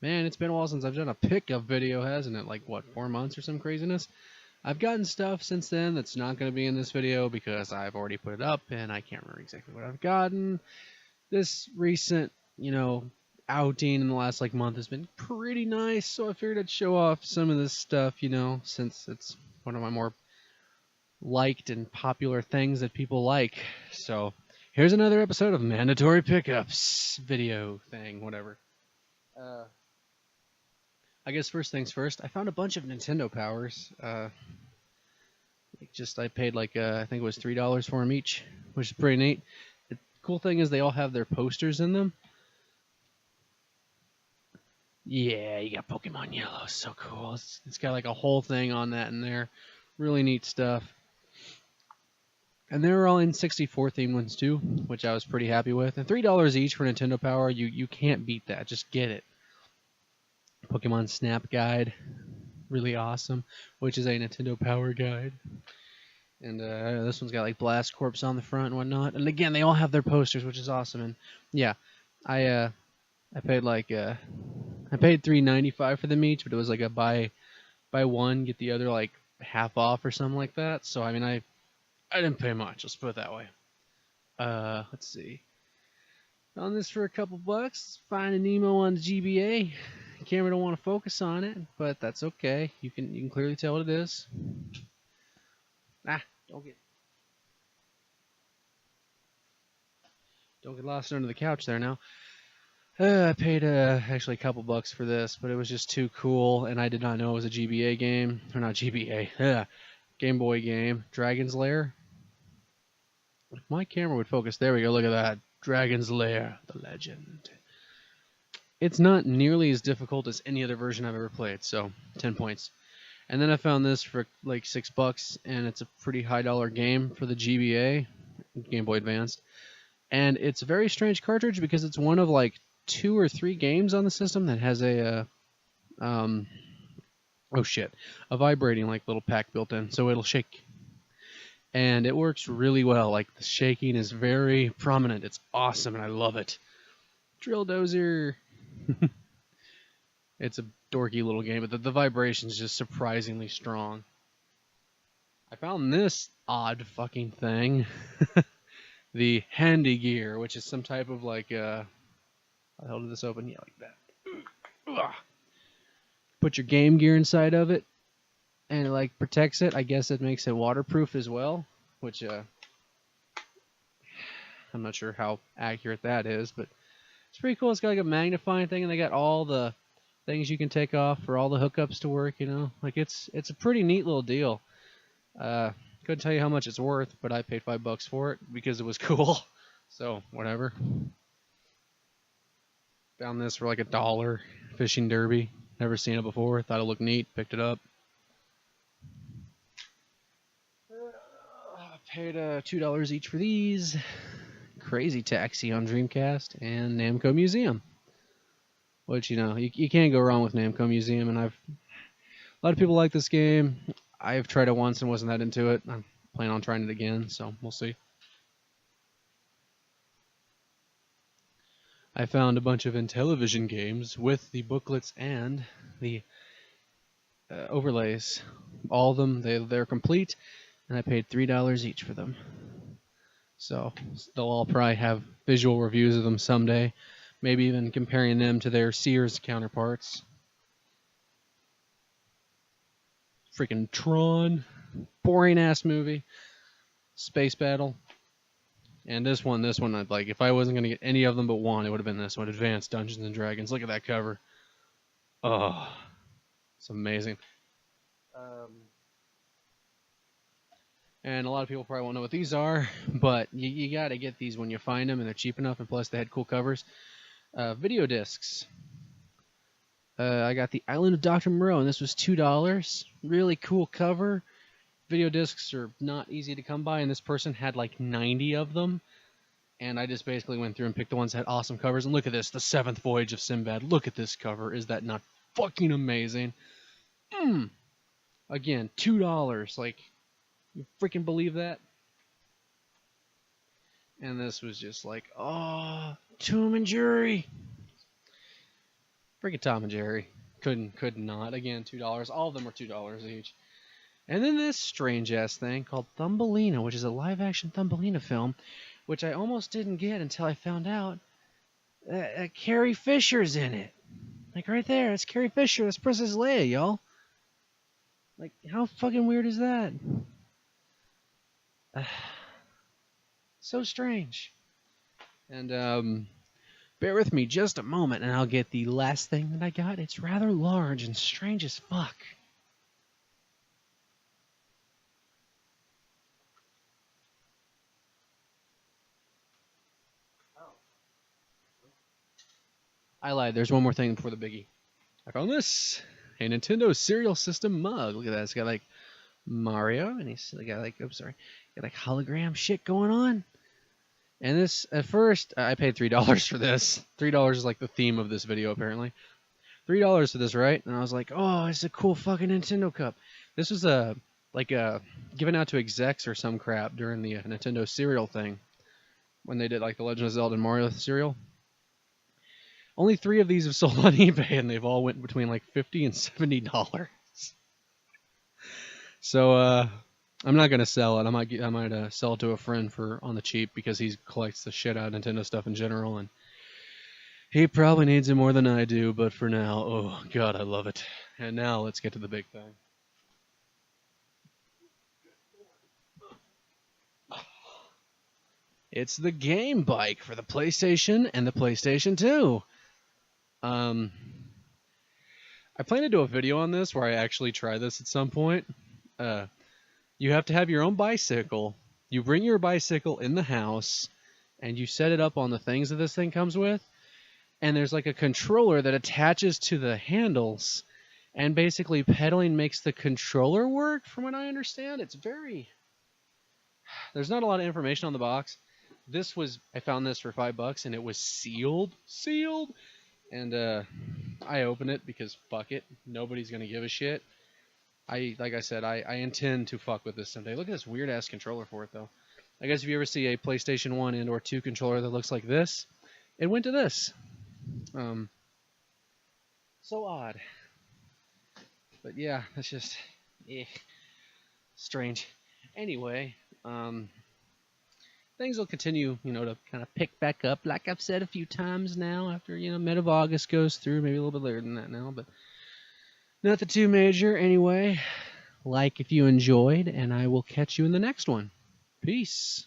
Man, it's been a while since I've done a pickup video, hasn't it? Like, what, 4 months or some craziness? I've gotten stuff since then that's not going to be in this video because I've already put it up and I can't remember exactly what I've gotten. This recent, outing in the last like month has been pretty nice, so I figured I'd show off some of this stuff, since it's one of my more liked and popular things that people like. So, here's another episode of Mandatory Pickups video thing, whatever. Uh, I guess first things first, I found a bunch of Nintendo Powers. I paid like I think it was $3 for them each, which is pretty neat. The cool thing is they all have their posters in them. Yeah, you got Pokemon Yellow, so cool. It's got like a whole thing on that in there, really neat stuff. And they were all in 64 themed ones too, which I was pretty happy with. And $3 each for Nintendo Power, you can't beat that. Just get it. Pokemon Snap Guide, really awesome, which is a Nintendo Power guide. And this one's got like Blast Corps on the front and whatnot. And again, they all have their posters, which is awesome. And yeah, I paid like I paid $3.95 for them each, but it was like a buy one get the other like half off or something like that. So I mean, I didn't pay much. Let's put it that way. Let's see. Found this for a couple bucks. Finding Nemo on the GBA. Camera don't want to focus on it, but that's okay. You can clearly tell what it is. Don't get lost under the couch there now. I paid actually a couple bucks for this, but it was just too cool, and I did not know it was a GBA game. Or not GBA. Game Boy game. Dragon's Lair. If my camera would focus, there we go, look at that. Dragon's Lair, the legend. It's not nearly as difficult as any other version I've ever played, so 10 points. And then I found this for like $6, and it's a pretty high dollar game for the GBA, Game Boy Advanced. And it's a very strange cartridge because it's one of like 2 or 3 games on the system that has a vibrating like little pack built in, so it'll shake. And it works really well. Like the shaking is very prominent. It's awesome, and I love it. Drill Dozer. It's a dorky little game, but the vibration is just surprisingly strong. I found this odd fucking thing. The Handy Gear, which is some type of like how the hell did this open? Yeah, like that. Put your Game Gear inside of it, and it like protects it. I guess it makes it waterproof as well, which I'm not sure how accurate that is, but it's pretty cool. It's got like a magnifying thing, and they got all the things you can take off for all the hookups to work. Like it's a pretty neat little deal. Couldn't tell you how much it's worth, but I paid $5 for it because it was cool. So whatever. Found this for like $1. Fishing derby. Never seen it before. Thought it looked neat. Picked it up. Paid $2 each for these. Crazy Taxi on Dreamcast and Namco Museum. Which you can't go wrong with Namco Museum, and a lot of people like this game. I've tried it once and wasn't that into it. I'm planning on trying it again, so we'll see. I found a bunch of Intellivision games with the booklets and the overlays. All of them, they're complete, and I paid $3 each for them. So they'll all probably have visual reviews of them someday, maybe even comparing them to their Sears counterparts. Freaking Tron, boring ass movie. Space Battle. And this one, I'd like, if I wasn't gonna get any of them but one, it would have been this one, Advanced Dungeons and Dragons. Look at that cover. Oh, it's amazing. And a lot of people probably won't know what these are, but you gotta get these when you find them, and they're cheap enough, and plus they had cool covers. Video discs. I got the Island of Dr. Moreau, and this was $2. Really cool cover. Video discs are not easy to come by, and this person had like 90 of them. And I just basically went through and picked the ones that had awesome covers. And look at this, The Seventh Voyage of Sinbad. Look at this cover. Is that not fucking amazing? Again, $2. Like, you freaking believe that? And this was just like, oh, Tomb and Jury. Freaking Tom and Jerry. Could not. Again, $2. All of them were $2 each. And then this strange ass thing called Thumbelina, which is a live action Thumbelina film, which I almost didn't get until I found out Carrie Fisher's in it. Like right there, it's Carrie Fisher. That's Princess Leia, y'all. Like, how fucking weird is that? So strange. And bear with me just a moment, and I'll get the last thing that I got. It's rather large and strange as fuck. I lied. There's one more thing before the biggie. I found this. A Nintendo Cereal System mug. Look at that. It's got like Mario, and he's got like, got like hologram shit going on. And this, at first, I paid $3 for this. $3 is like the theme of this video, apparently. $3 for this, right? And I was like, oh, it's a cool fucking Nintendo cup. This was given out to execs or some crap during the Nintendo cereal thing. When they did like the Legend of Zelda and Mario cereal. Only 3 of these have sold on eBay, and they've all went between like $50 and $70. So I'm not gonna sell it. I might sell it to a friend for on the cheap because he collects the shit out of Nintendo stuff in general, and he probably needs it more than I do. But for now, oh god, I love it. And now let's get to the big thing. It's the Game Bike for the PlayStation and the PlayStation 2. I plan to do a video on this where I actually try this at some point. You have to have your own bicycle. You bring your bicycle in the house, and you set it up on the things that this thing comes with. And there's like a controller that attaches to the handles, and basically pedaling makes the controller work, from what I understand. It's very... There's not a lot of information on the box. I found this for $5, and it was sealed. And I opened it because fuck it, nobody's gonna give a shit. Like I said, I intend to fuck with this someday. Look at this weird ass controller for it though. I guess if you ever see a PlayStation 1 and or 2 controller that looks like this, it went to this. So odd. But yeah, that's just strange. Anyway, things will continue, to kind of pick back up, like I've said a few times now, after, mid of August goes through, maybe a little bit later than that now, but nothing too major. Anyway, like if you enjoyed, and I will catch you in the next one. Peace.